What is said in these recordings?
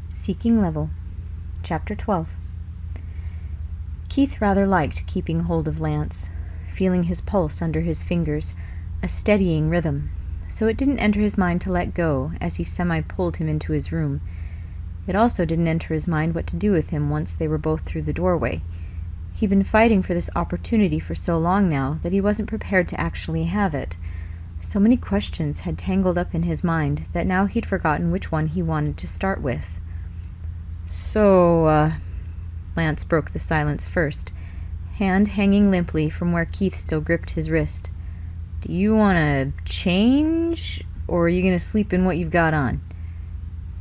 Seeking Level, Chapter 12. Keith rather liked keeping hold of Lance, feeling his pulse under his fingers, a steadying rhythm, so it didn't enter his mind to let go as he semi-pulled him into his room. It also didn't enter his mind what to do with him once they were both through the doorway. He'd been fighting for this opportunity for so long now that he wasn't prepared to actually have it. So many questions had tangled up in his mind that now he'd forgotten which one he wanted to start with. Lance broke the silence first, hand hanging limply from where Keith still gripped his wrist. Do you want to change, or are you going to sleep in what you've got on?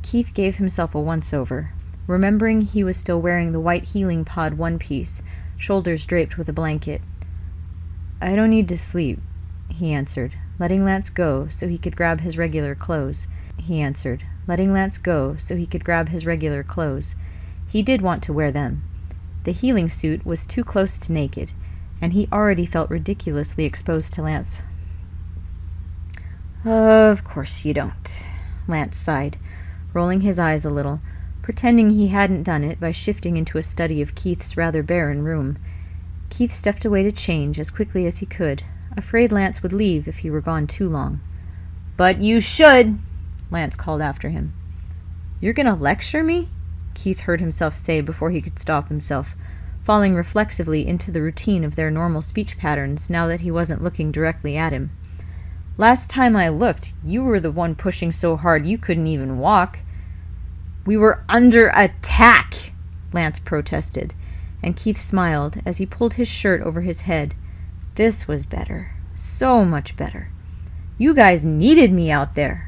Keith gave himself a once-over, remembering he was still wearing the white healing pod one-piece, shoulders draped with a blanket. I don't need to sleep, he answered, letting Lance go so he could grab his regular clothes. He did want to wear them. The healing suit was too close to naked, and he already felt ridiculously exposed to Lance. Of course you don't, Lance sighed, rolling his eyes a little, pretending he hadn't done it by shifting into a study of Keith's rather barren room. Keith stepped away to change as quickly as he could, afraid Lance would leave if he were gone too long. But you should, Lance called after him. You're gonna lecture me? Keith heard himself say before he could stop himself, falling reflexively into the routine of their normal speech patterns now that he wasn't looking directly at him. Last time I looked, you were the one pushing so hard you couldn't even walk. We were under attack, Lance protested, and Keith smiled as he pulled his shirt over his head. This was better. So much better. You guys needed me out there.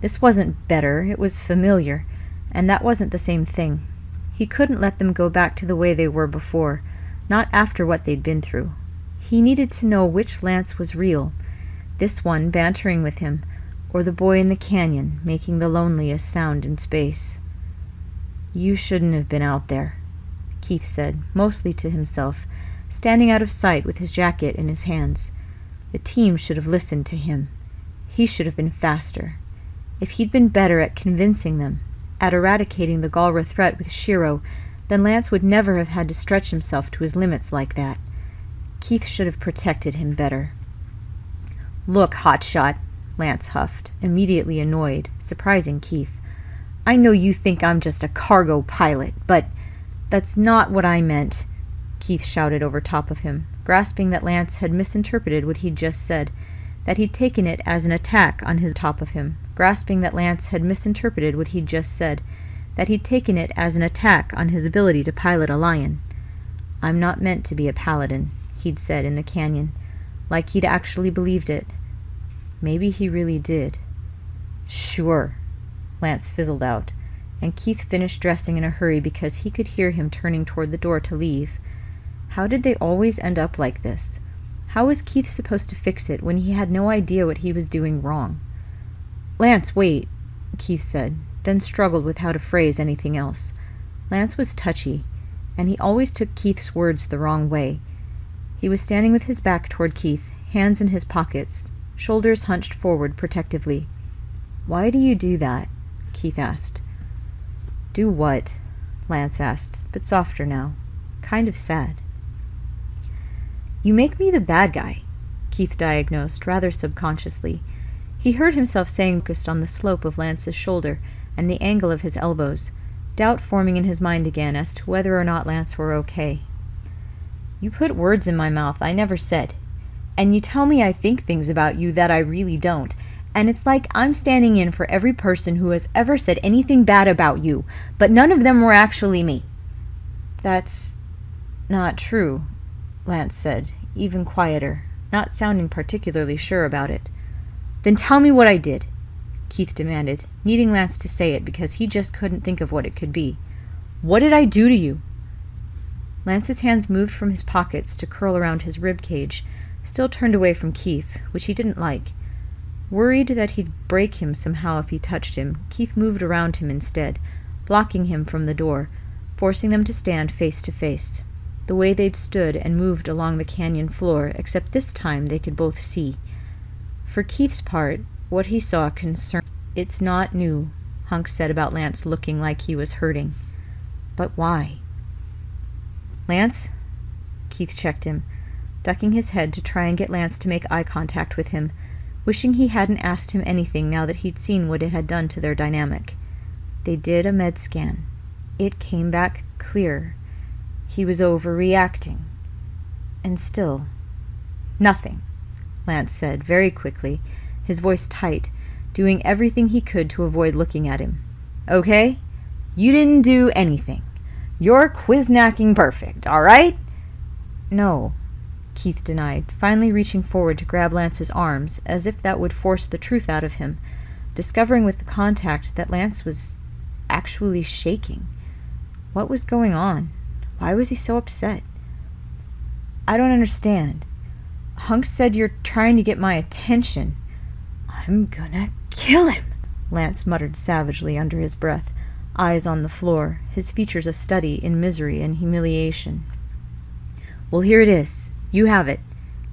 This wasn't better, it was familiar, and that wasn't the same thing. He couldn't let them go back to the way they were before, not after what they'd been through. He needed to know which Lance was real, this one bantering with him, or the boy in the canyon making the loneliest sound in space. You shouldn't have been out there, Keith said, mostly to himself, standing out of sight with his jacket in his hands. The team should have listened to him. He should have been faster. If he'd been better at convincing them, at eradicating the Galra threat with Shiro, then Lance would never have had to stretch himself to his limits like that. Keith should have protected him better. Look, hotshot, Lance huffed, immediately annoyed, surprising Keith. I know you think I'm just a cargo pilot, but that's not what I meant, Keith shouted over top of him, grasping that Lance had misinterpreted what he'd just said, that he'd taken it as an attack on his ability to pilot a lion. I'm not meant to be a paladin, he'd said in the canyon, like he'd actually believed it. Maybe he really did. Sure, Lance fizzled out, and Keith finished dressing in a hurry because he could hear him turning toward the door to leave. How did they always end up like this? How was Keith supposed to fix it when he had no idea what he was doing wrong? Lance, wait, Keith said, then struggled with how to phrase anything else. Lance was touchy, and he always took Keith's words the wrong way. He was standing with his back toward Keith, hands in his pockets, shoulders hunched forward protectively. Why do you do that? Keith asked. Do what? Lance asked, but softer now, kind of sad. You make me the bad guy, Keith diagnosed, rather subconsciously. He heard himself saying, focused on the slope of Lance's shoulder and the angle of his elbows, doubt forming in his mind again as to whether or not Lance were okay. You put words in my mouth I never said, and you tell me I think things about you that I really don't, and it's like I'm standing in for every person who has ever said anything bad about you, but none of them were actually me. That's not true, Lance said, even quieter, not sounding particularly sure about it. Then tell me what I did, Keith demanded, needing Lance to say it because he just couldn't think of what it could be. What did I do to you? Lance's hands moved from his pockets to curl around his rib cage, still turned away from Keith, which he didn't like. Worried that he'd break him somehow if he touched him, Keith moved around him instead, blocking him from the door, forcing them to stand face to face, the way they'd stood and moved along the canyon floor, except this time they could both see. For Keith's part, what he saw concerned. It's not new, Hunk said about Lance looking like he was hurting. But why? Lance? Keith checked him, ducking his head to try and get Lance to make eye contact with him, wishing he hadn't asked him anything now that he'd seen what it had done to their dynamic. They did a med scan. It came back clear. He was overreacting. And still, nothing, Lance said very quickly, his voice tight, doing everything he could to avoid looking at him. Okay? You didn't do anything. You're quiznacking perfect, all right? No, Keith denied, finally reaching forward to grab Lance's arms, as if that would force the truth out of him, discovering with the contact that Lance was actually shaking. What was going on? Why was he so upset? I don't understand. Hunk said you're trying to get my attention. I'm gonna kill him, Lance muttered savagely under his breath, eyes on the floor, his features a study in misery and humiliation. Well, here it is. You have it,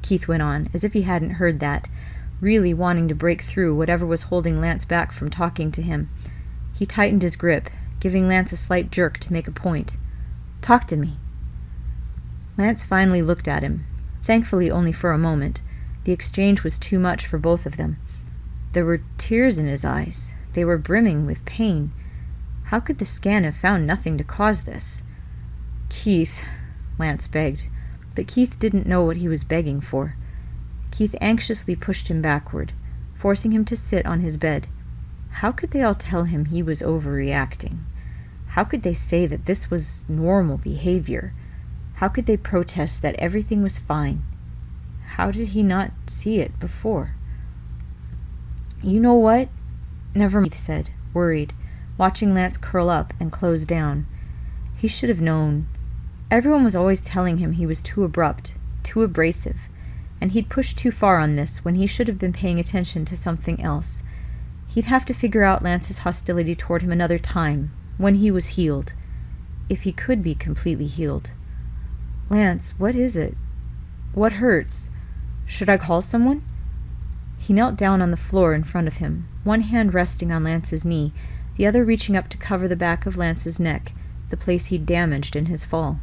Keith went on, as if he hadn't heard that, really wanting to break through whatever was holding Lance back from talking to him. He tightened his grip, giving Lance a slight jerk to make a point. Talk to me. Lance finally looked at him, thankfully only for a moment. The exchange was too much for both of them. There were tears in his eyes. They were brimming with pain. How could the scan have found nothing to cause this? Keith, Lance begged, but Keith didn't know what he was begging for. Keith anxiously pushed him backward, forcing him to sit on his bed. How could they all tell him he was overreacting? How could they say that this was normal behavior? How could they protest that everything was fine? How did he not see it before? You know what? Never mind, Keith said, worried, watching Lance curl up and close down. He should have known. Everyone was always telling him he was too abrupt, too abrasive, and he'd pushed too far on this when he should have been paying attention to something else. He'd have to figure out Lance's hostility toward him another time, when he was healed. If he could be completely healed. Lance, what is it? What hurts? Should I call someone? He knelt down on the floor in front of him, one hand resting on Lance's knee, the other reaching up to cover the back of Lance's neck, the place he'd damaged in his fall.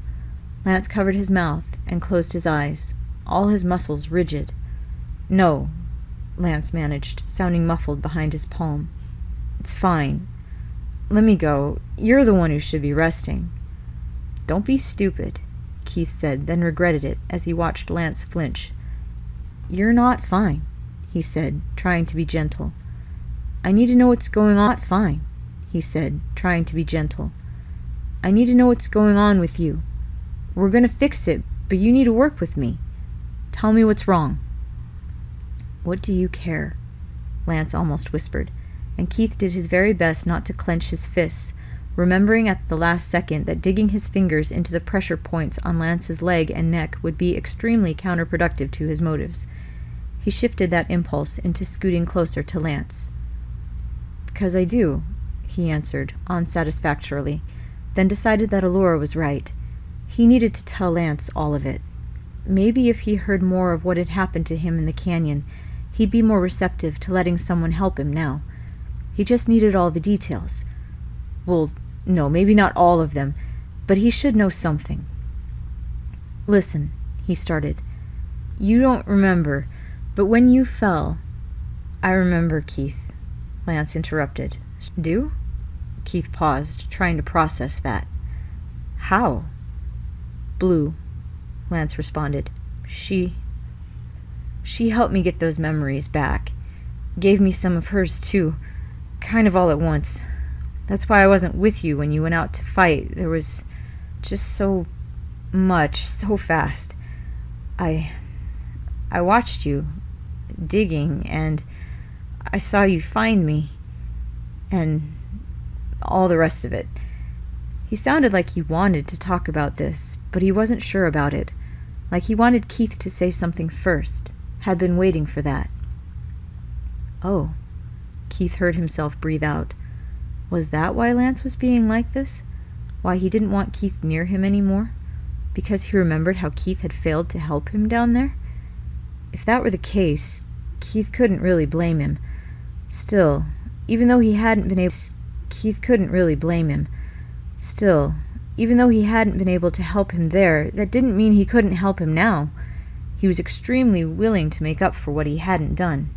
Lance covered his mouth and closed his eyes, all his muscles rigid. No, Lance managed, sounding muffled behind his palm. It's fine. Let me go. You're the one who should be resting. Don't be stupid, Keith said, then regretted it as he watched Lance flinch. You're not fine, he said, trying to be gentle. I need to know what's going on. Not fine, he said, trying to be gentle. I need to know what's going on with you. We're going to fix it, but you need to work with me. Tell me what's wrong. What do you care? Lance almost whispered, and Keith did his very best not to clench his fists, remembering at the last second that digging his fingers into the pressure points on Lance's leg and neck would be extremely counterproductive to his motives. He shifted that impulse into scooting closer to Lance. Because I do, he answered, unsatisfactorily, then decided that Allura was right. He needed to tell Lance all of it. Maybe if he heard more of what had happened to him in the canyon, he'd be more receptive to letting someone help him now. He just needed all the details. Well, no, maybe not all of them, but he should know something. Listen, he started. You don't remember, but when you fell... I remember, Keith, Lance interrupted. Do? Keith paused, trying to process that. How? Blue, Lance responded. She helped me get those memories back. Gave me some of hers, too. Kind of all at once. That's why I wasn't with you when you went out to fight. There was just so much, so fast. I watched you, digging, and I saw you find me, and all the rest of it. He sounded like he wanted to talk about this, but he wasn't sure about it, like he wanted Keith to say something first, had been waiting for that. Oh, Keith heard himself breathe out. Was that why Lance was being like this? Why he didn't want Keith near him anymore? Because he remembered how Keith had failed to help him down there? If that were the case, Keith couldn't really blame him. Still, even though he hadn't been able to, Keith couldn't really blame him. Still, even though he hadn't been able to help him there, that didn't mean he couldn't help him now. He was extremely willing to make up for what he hadn't done.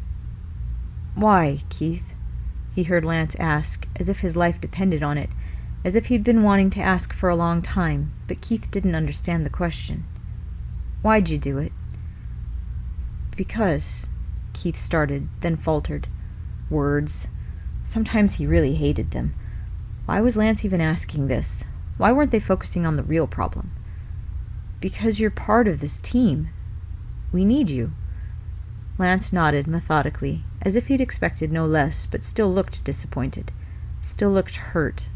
"Why, Keith?" he heard Lance ask, as if his life depended on it, as if he'd been wanting to ask for a long time, but Keith didn't understand the question. "Why'd you do it?" "Because," Keith started, then faltered. Words. Sometimes he really hated them. Why was Lance even asking this? Why weren't they focusing on the real problem? "Because you're part of this team. We need you." Lance nodded methodically, as if he'd expected no less, but still looked disappointed. Still looked hurt.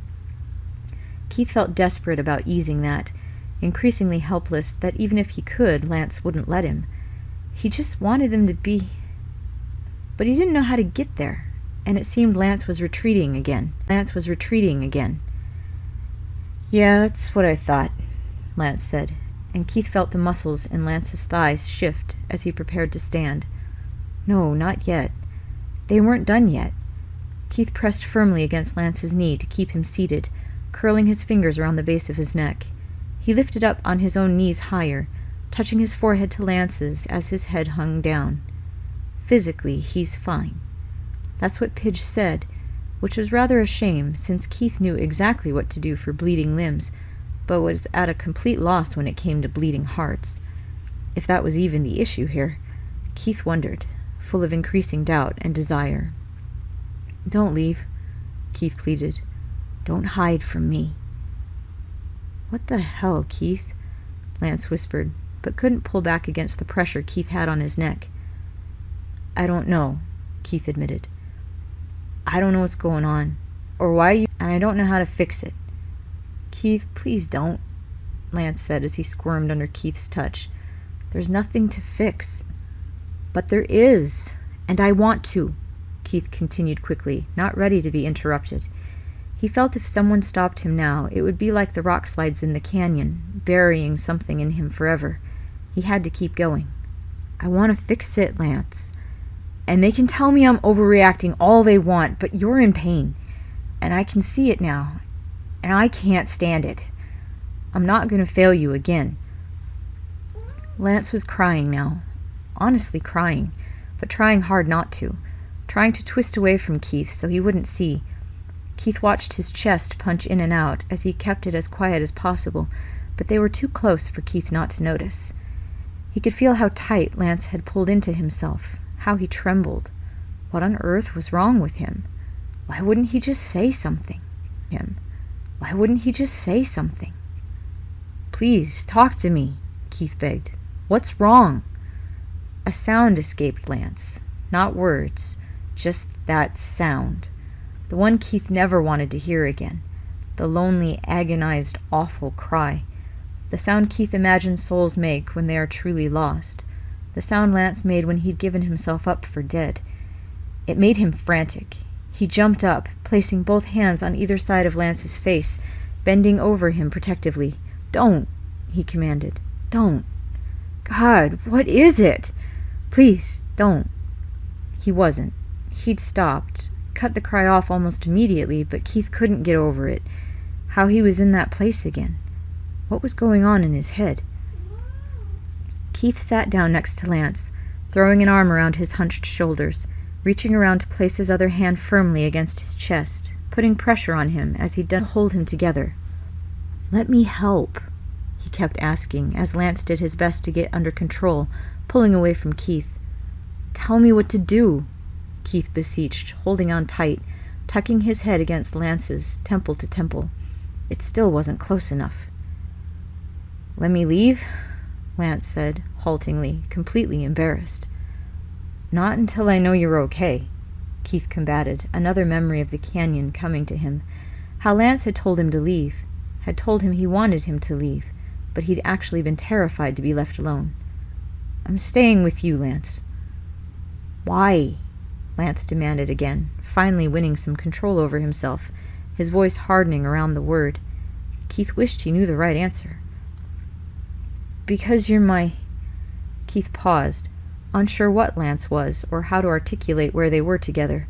Keith felt desperate about easing that, increasingly helpless that even if he could, Lance wouldn't let him. He just wanted them to be... But he didn't know how to get there, and it seemed Lance was retreating again. "Yeah, that's what I thought," Lance said, and Keith felt the muscles in Lance's thighs shift as he prepared to stand. No, not yet. They weren't done yet. Keith pressed firmly against Lance's knee to keep him seated, curling his fingers around the base of his neck. He lifted up on his own knees higher, touching his forehead to Lance's as his head hung down. Physically, he's fine. That's what Pidge said, which was rather a shame, since Keith knew exactly what to do for bleeding limbs, but was at a complete loss when it came to bleeding hearts. If that was even the issue here, Keith wondered, full of increasing doubt and desire. "Don't leave," Keith pleaded. "Don't hide from me." "What the hell, Keith?" Lance whispered, but couldn't pull back against the pressure Keith had on his neck. "I don't know," Keith admitted. "I don't know what's going on, or why you, and I don't know how to fix it." "Keith, please don't," Lance said as he squirmed under Keith's touch. "There's nothing to fix." "But there is, and I want to," Keith continued quickly, not ready to be interrupted. He felt if someone stopped him now, it would be like the rock slides in the canyon, burying something in him forever. He had to keep going. "I want to fix it, Lance. And they can tell me I'm overreacting all they want, but you're in pain. And I can see it now. And I can't stand it. I'm not going to fail you again." Lance was crying now. Honestly crying, but trying hard not to. Trying to twist away from Keith so he wouldn't see. Keith watched his chest punch in and out as he kept it as quiet as possible, but they were too close for Keith not to notice. He could feel how tight Lance had pulled into himself, how he trembled. What on earth was wrong with him? Why wouldn't he just say something? Why wouldn't he just say something? "Please, talk to me," Keith begged. "What's wrong?" A sound escaped Lance. Not words, just that sound. The one Keith never wanted to hear again. The lonely, agonized, awful cry. The sound Keith imagined souls make when they are truly lost. The sound Lance made when he'd given himself up for dead. It made him frantic. He jumped up, placing both hands on either side of Lance's face, bending over him protectively. "Don't," he commanded. "Don't. God, what is it? Please, don't." He wasn't. He'd stopped, cut the cry off almost immediately, but Keith couldn't get over it. How he was in that place again. What was going on in his head? Keith sat down next to Lance, throwing an arm around his hunched shoulders, reaching around to place his other hand firmly against his chest, putting pressure on him as he'd done to hold him together. "Let me help," he kept asking, as Lance did his best to get under control, pulling away from Keith. "Tell me what to do," Keith beseeched, holding on tight, tucking his head against Lance's, temple to temple. It still wasn't close enough. "Let me leave?" Lance said, haltingly, completely embarrassed. "Not until I know you're okay," Keith combated, another memory of the canyon coming to him. How Lance had told him to leave, had told him he wanted him to leave, but he'd actually been terrified to be left alone. "I'm staying with you, Lance." "Why?" Lance demanded again, finally winning some control over himself, his voice hardening around the word. Keith wished he knew the right answer. "Because you're my..." Keith paused, unsure what Lance was, or how to articulate where they were together.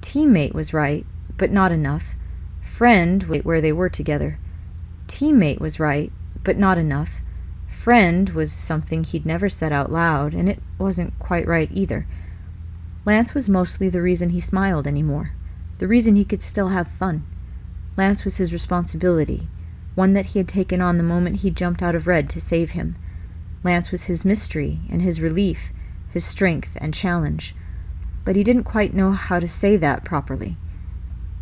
Teammate was right, but not enough. Friend where they were together. Teammate was right, but not enough. Friend was something he'd never said out loud, and it wasn't quite right either. Lance was mostly the reason he smiled anymore, the reason he could still have fun. Lance was his responsibility, one that he had taken on the moment he jumped out of Red to save him. Lance was his mystery and his relief, his strength and challenge. But he didn't quite know how to say that properly.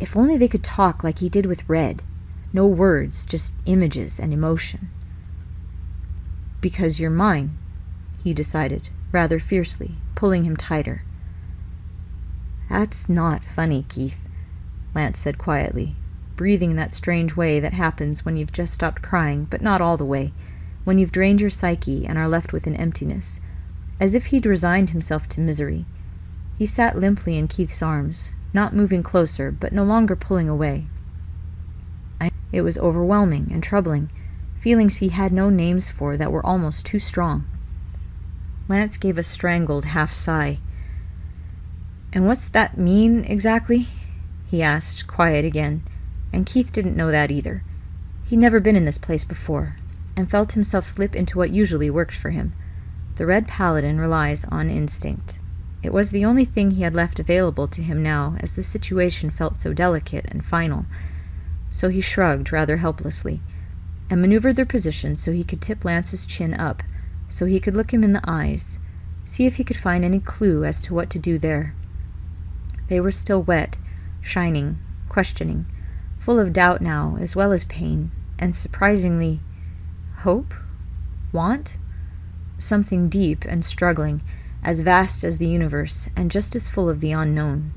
If only they could talk like he did with Red. No words, just images and emotion. "Because you're mine," he decided, rather fiercely, pulling him tighter. "That's not funny, Keith," Lance said quietly, breathing in that strange way that happens when you've just stopped crying, but not all the way, when you've drained your psyche and are left with an emptiness, as if he'd resigned himself to misery. He sat limply in Keith's arms, not moving closer, but no longer pulling away. It was overwhelming and troubling, feelings he had no names for that were almost too strong. Lance gave a strangled half-sigh. "And what's that mean, exactly?" he asked, quiet again, and Keith didn't know that either. He'd never been in this place before, and felt himself slip into what usually worked for him. The Red Paladin relies on instinct. It was the only thing he had left available to him now, as the situation felt so delicate and final. So he shrugged rather helplessly, and maneuvered their position so he could tip Lance's chin up, so he could look him in the eyes, see if he could find any clue as to what to do there. They were still wet, shining, questioning, full of doubt now as well as pain, and surprisingly, hope? Want? Something deep and struggling, as vast as the universe, and just as full of the unknown.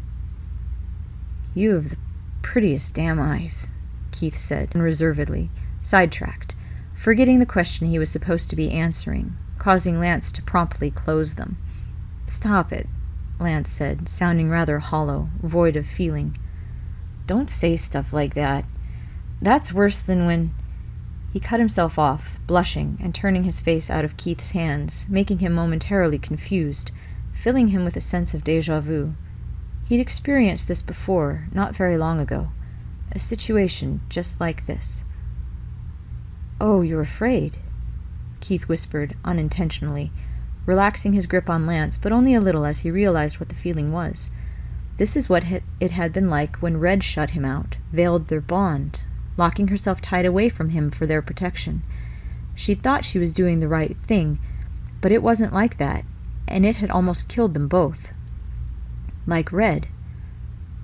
"You have the prettiest damn eyes," Keith said unreservedly, sidetracked, forgetting the question he was supposed to be answering, causing Lance to promptly close them. "Stop it," Lance said, sounding rather hollow, void of feeling. "Don't say stuff like that. That's worse than when—" He cut himself off, blushing and turning his face out of Keith's hands, making him momentarily confused, filling him with a sense of déjà vu. He'd experienced this before, not very long ago. A situation just like this. "Oh, you're afraid?" Keith whispered, unintentionally, relaxing his grip on Lance, but only a little as he realized what the feeling was. This is what it had been like when Red shut him out, veiled their bond, locking herself tight away from him for their protection. She'd thought she was doing the right thing, but it wasn't like that, and it had almost killed them both. Like Red.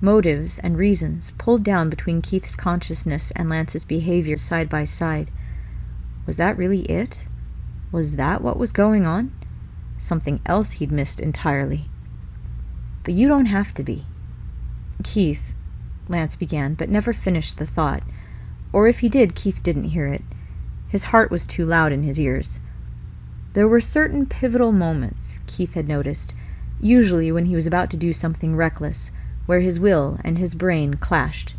Motives and reasons pulled down between Keith's consciousness and Lance's behavior side by side. Was that really it? Was that what was going on? Something else he'd missed entirely. "But you don't have to be." "Keith," Lance began, but never finished the thought. Or if he did, Keith didn't hear it. His heart was too loud in his ears. There were certain pivotal moments, Keith had noticed, usually when he was about to do something reckless, where his will and his brain clashed.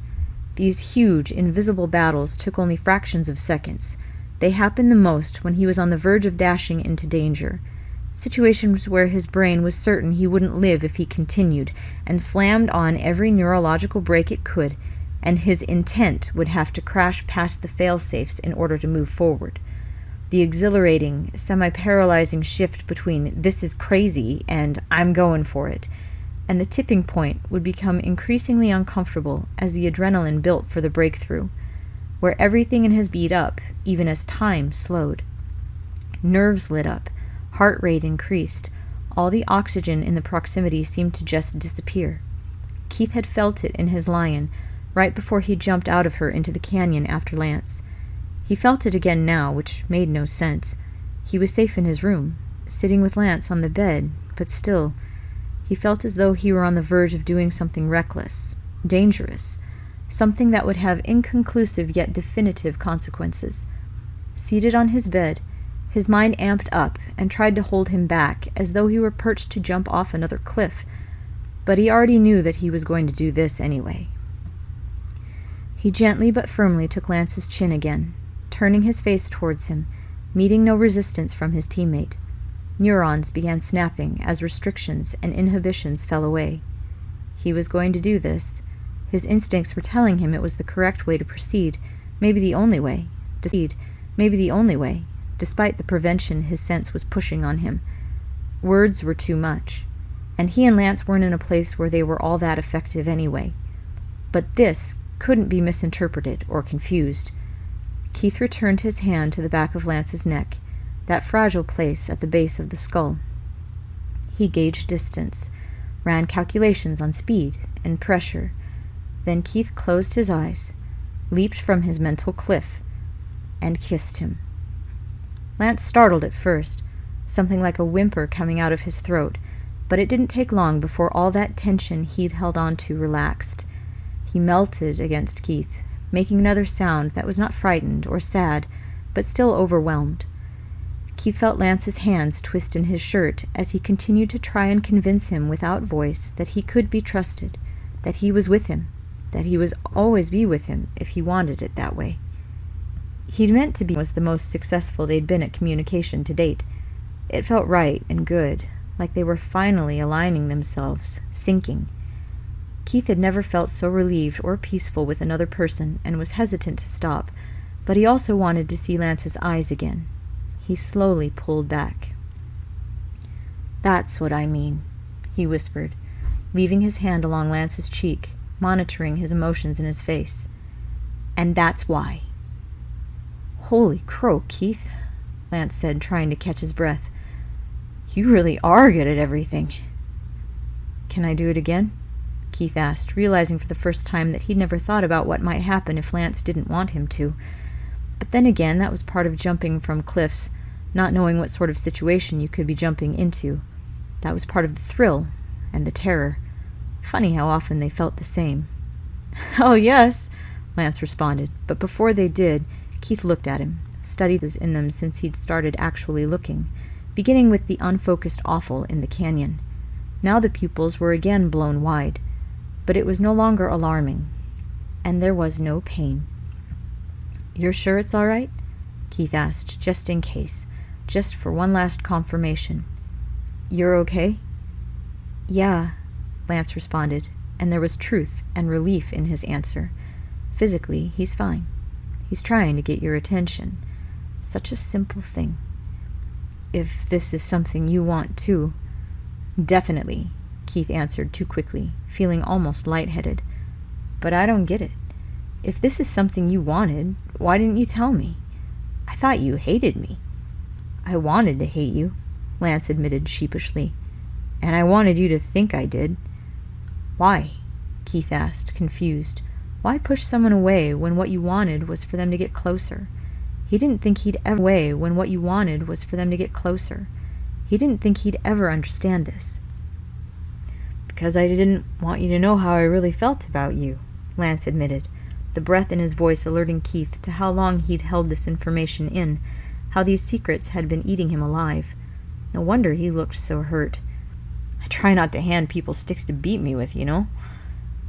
These huge, invisible battles took only fractions of seconds. They happened the most when he was on the verge of dashing into danger. Situations where his brain was certain he wouldn't live if he continued, and slammed on every neurological brake it could, and his intent would have to crash past the fail-safes in order to move forward. The exhilarating, semi-paralyzing shift between "this is crazy" and "I'm going for it," and the tipping point would become increasingly uncomfortable as the adrenaline built for the breakthrough, where everything in his beat up, even as time slowed. Nerves lit up, heart rate increased, all the oxygen in the proximity seemed to just disappear. Keith had felt it in his lion, right before he jumped out of her into the canyon after Lance. He felt it again now, which made no sense. He was safe in his room, sitting with Lance on the bed, but still, he felt as though he were on the verge of doing something reckless, dangerous, something that would have inconclusive yet definitive consequences. Seated on his bed, his mind amped up and tried to hold him back, as though he were perched to jump off another cliff, but he already knew that he was going to do this anyway. He gently but firmly took Lance's chin again, turning his face towards him, meeting no resistance from his teammate. Neurons began snapping as restrictions and inhibitions fell away. He was going to do this. His instincts were telling him it was the correct way to proceed, maybe the only way, despite the prevention his sense was pushing on him. Words were too much, and he and Lance weren't in a place where they were all that effective anyway. But this couldn't be misinterpreted or confused. Keith returned his hand to the back of Lance's neck, that fragile place at the base of the skull. He gauged distance, ran calculations on speed and pressure. Then Keith closed his eyes, leaped from his mental cliff, and kissed him. Lance startled at first, something like a whimper coming out of his throat, but it didn't take long before all that tension he'd held on to relaxed. He melted against Keith, making another sound that was not frightened or sad, but still overwhelmed. Keith felt Lance's hands twist in his shirt as he continued to try and convince him without voice that he could be trusted, that he was with him, that he would always be with him if he wanted it that way. He'd meant to be was the most successful they'd been at communication to date. It felt right and good, like they were finally aligning themselves, syncing. Keith had never felt so relieved or peaceful with another person and was hesitant to stop, but he also wanted to see Lance's eyes again. He slowly pulled back. "That's what I mean," he whispered, leaving his hand along Lance's cheek, monitoring his emotions in his face. "And that's why." "Holy crow, Keith," Lance said, trying to catch his breath. "You really are good at everything." "Can I do it again?" Keith asked, realizing for the first time that he'd never thought about what might happen if Lance didn't want him to. But then again, that was part of jumping from cliffs, not knowing what sort of situation you could be jumping into. That was part of the thrill and the terror. Funny how often they felt the same. "Hell yes," Lance responded, but before they did, Keith looked at him, studied his in them since he'd started actually looking, beginning with the unfocused offal in the canyon. Now the pupils were again blown wide, but it was no longer alarming, and there was no pain. "You're sure it's all right?" Keith asked, just in case, just for one last confirmation. "You're okay?" "Yeah," Lance responded, and there was truth and relief in his answer. Physically, he's fine. He's trying to get your attention. Such a simple thing. "If this is something you want too." "Definitely," Keith answered too quickly, feeling almost lightheaded. "But I don't get it. If this is something you wanted, why didn't you tell me? I thought you hated me." "I wanted to hate you," Lance admitted sheepishly. "And I wanted you to think I did." "Why?" Keith asked, confused. Why push someone away when what you wanted was for them to get closer? He didn't think he'd ever understand this. "Because I didn't want you to know how I really felt about you," Lance admitted, the breath in his voice alerting Keith to how long he'd held this information in, how these secrets had been eating him alive. No wonder he looked so hurt. "I try not to hand people sticks to beat me with, you know?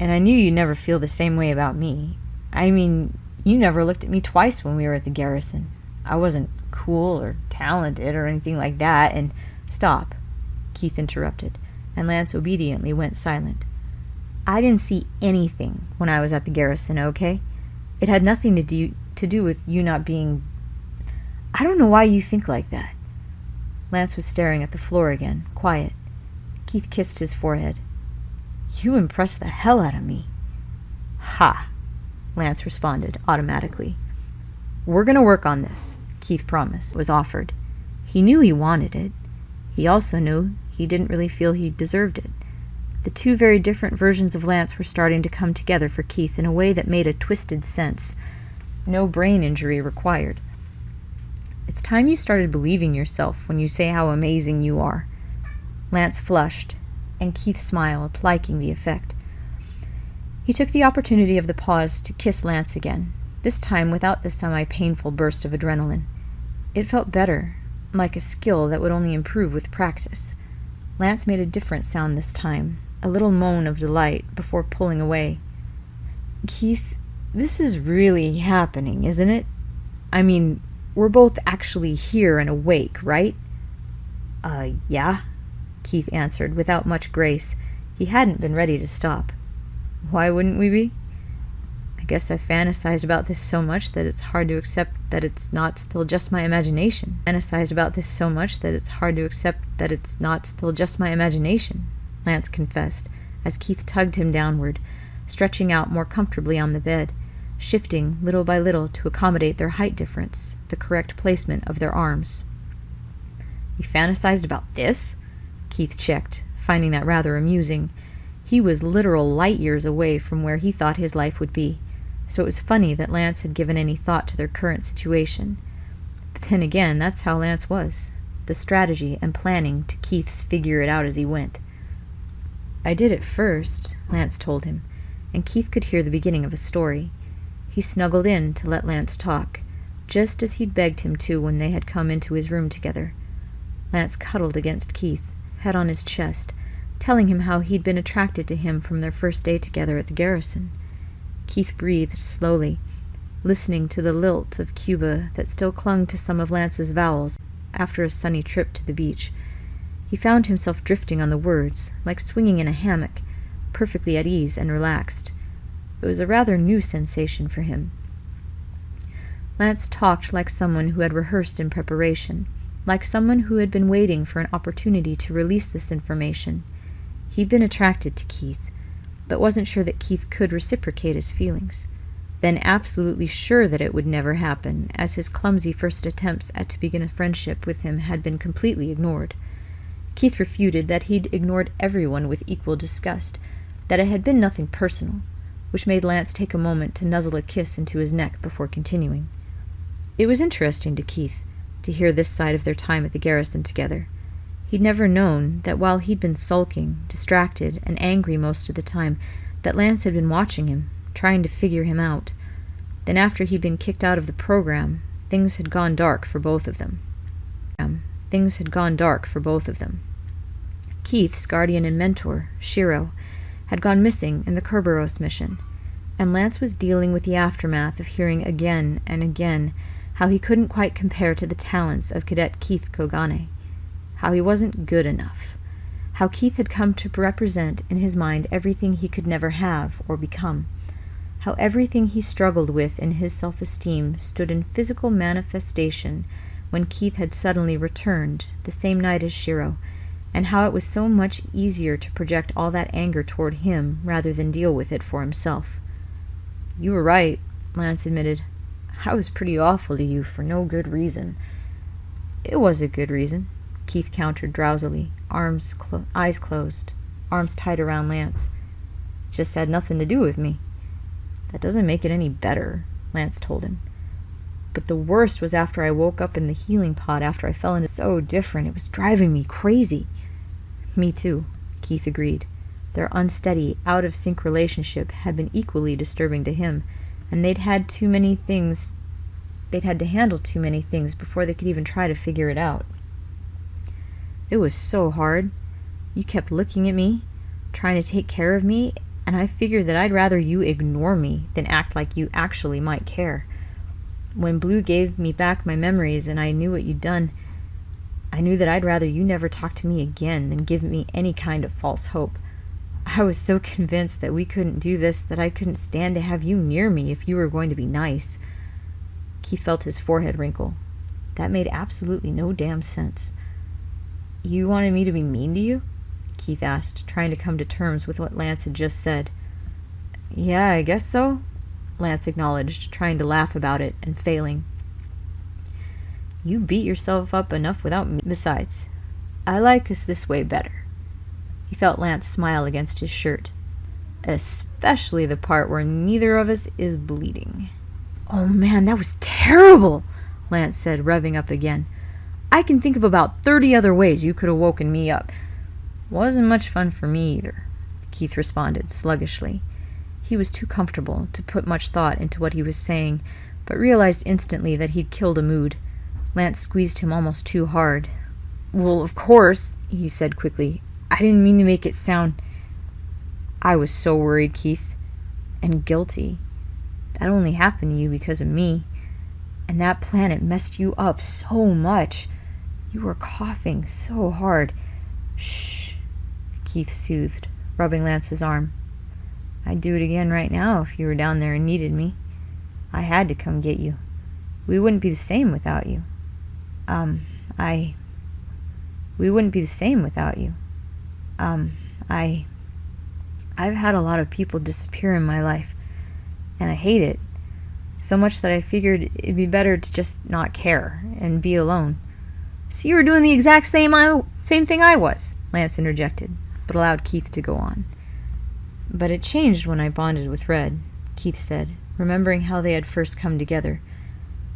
And I knew you'd never feel the same way about me. I mean, you never looked at me twice when we were at the garrison. I wasn't cool or talented or anything like that, and—" "Stop," Keith interrupted, and Lance obediently went silent. "I didn't see anything when I was at the garrison, okay? It had nothing to do with you not being... I don't know why you think like that." Lance was staring at the floor again, quiet. Keith kissed his forehead. "You impressed the hell out of me." "Ha!" Lance responded automatically. "We're gonna work on this," Keith promised, was offered. He knew he wanted it. He also knew he didn't really feel he deserved it. The two very different versions of Lance were starting to come together for Keith in a way that made a twisted sense. No brain injury required. "It's time you started believing yourself when you say how amazing you are." Lance flushed, and Keith smiled, liking the effect. He took the opportunity of the pause to kiss Lance again, this time without the semi-painful burst of adrenaline. It felt better, like a skill that would only improve with practice. Lance made a different sound this time, a little moan of delight, before pulling away. "Keith, this is really happening, isn't it? I mean, we're both actually here and awake, right?" Yeah," Keith answered without much grace. He hadn't been ready to stop. Why wouldn't we be? I guess I've fantasized about this so much that it's hard to accept that it's not still just my imagination. Lance confessed, as Keith tugged him downward, stretching out more comfortably on the bed, shifting little by little to accommodate their height difference, the correct placement of their arms. You fantasized about this? Keith checked, finding that rather amusing. He was literal light years away from where he thought his life would be, so it was funny that Lance had given any thought to their current situation. But then again, that's how Lance was, the strategy and planning to Keith's figure it out as he went. I did it first, Lance told him, and Keith could hear the beginning of a story. He snuggled in to let Lance talk, just as he'd begged him to when they had come into his room together. Lance cuddled against Keith, head on his chest, telling him how he'd been attracted to him from their first day together at the garrison. Keith breathed slowly, listening to the lilt of Cuba that still clung to some of Lance's vowels after a sunny trip to the beach. He found himself drifting on the words, like swinging in a hammock, perfectly at ease and relaxed. It was a rather new sensation for him. Lance talked like someone who had rehearsed in preparation, like someone who had been waiting for an opportunity to release this information. He'd been attracted to Keith, but wasn't sure that Keith could reciprocate his feelings. Then absolutely sure that it would never happen, as his clumsy first attempts to begin a friendship with him had been completely ignored. Keith refuted that he'd ignored everyone with equal disgust, that it had been nothing personal, which made Lance take a moment to nuzzle a kiss into his neck before continuing. It was interesting to Keith to hear this side of their time at the garrison together. He'd never known that while he'd been sulking, distracted, and angry most of the time, that Lance had been watching him, trying to figure him out. Then after he'd been kicked out of the program, things had gone dark for both of them. Keith's guardian and mentor, Shiro, had gone missing in the Kerberos mission, and Lance was dealing with the aftermath of hearing again and again how he couldn't quite compare to the talents of Cadet Keith Kogane, how he wasn't good enough, how Keith had come to represent in his mind everything he could never have or become, how everything he struggled with in his self-esteem stood in physical manifestation when Keith had suddenly returned the same night as Shiro, and how it was so much easier to project all that anger toward him rather than deal with it for himself. You were right, Lance admitted. I was pretty awful to you for no good reason. It was a good reason, Keith countered drowsily, eyes closed, arms tight around Lance. Just had nothing to do with me. That doesn't make it any better, Lance told him. But the worst was after I woke up in the healing pod after I fell into so different. It was driving me crazy. Me too, Keith agreed. Their unsteady, out-of-sync relationship had been equally disturbing to him, and they'd had to handle too many things before they could even try to figure it out. It was so hard. You kept looking at me, trying to take care of me, and I figured that I'd rather you ignore me than act like you actually might care. When Blue gave me back my memories and I knew what you'd done, I knew that I'd rather you never talk to me again than give me any kind of false hope. I was so convinced that we couldn't do this that I couldn't stand to have you near me if you were going to be nice. Keith felt his forehead wrinkle. That made absolutely no damn sense. You wanted me to be mean to you? Keith asked, trying to come to terms with what Lance had just said. Yeah, I guess so, Lance acknowledged, trying to laugh about it and failing. You beat yourself up enough without me. Besides, I like us this way better. He felt Lance smile against his shirt. Especially the part where neither of us is bleeding. Oh man, that was terrible, Lance said, revving up again. I can think of about 30 other ways you could have woken me up. Wasn't much fun for me either, Keith responded sluggishly. He was too comfortable to put much thought into what he was saying, but realized instantly that he'd killed a mood. Lance squeezed him almost too hard. Well, of course, he said quickly. I didn't mean to make it sound... I was so worried, Keith. And guilty. That only happened to you because of me. And that planet messed you up so much. You were coughing so hard. Shh, Keith soothed, rubbing Lance's arm. I'd do it again right now if you were down there and needed me. I had to come get you. We wouldn't be the same without you. We wouldn't be the same without you. I've had a lot of people disappear in my life, and I hate it. So much that I figured it'd be better to just not care and be alone. So you were doing the exact same thing I was, Lance interjected, but allowed Keith to go on. But it changed when I bonded with Red, Keith said, remembering how they had first come together.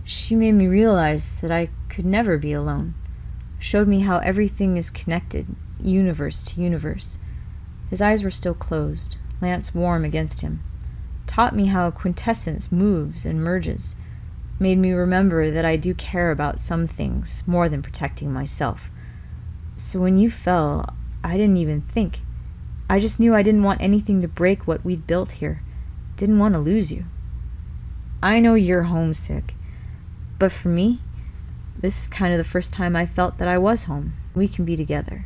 She made me realize that I could never be alone. Showed me how everything is connected, universe to universe. His eyes were still closed, Lance warm against him. Taught me how quintessence moves and merges. Made me remember that I do care about some things more than protecting myself. So when you fell, I didn't even think. I just knew I didn't want anything to break what we'd built here. Didn't want to lose you. I know you're homesick, but for me, this is kind of the first time I felt that I was home. We can be together.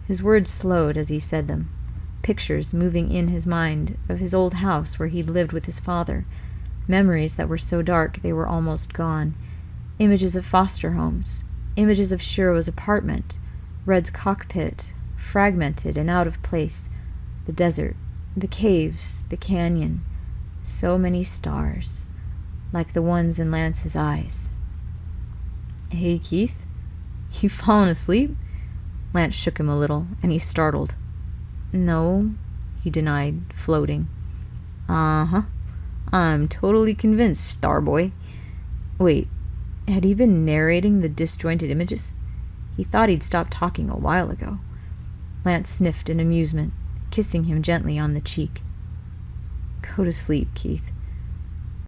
His words slowed as he said them. Pictures moving in his mind of his old house where he'd lived with his father. Memories that were so dark they were almost gone. Images of foster homes. Images of Shiro's apartment. Red's cockpit, fragmented and out of place. The desert. The caves. The canyon. So many stars. Like the ones in Lance's eyes. Hey, Keith? You fallen asleep? Lance shook him a little, and he startled. No, he denied, floating. Uh-huh. I'm totally convinced, Starboy. Wait, had he been narrating the disjointed images? He thought he'd stopped talking a while ago. Lance sniffed in amusement, kissing him gently on the cheek. Go to sleep, Keith.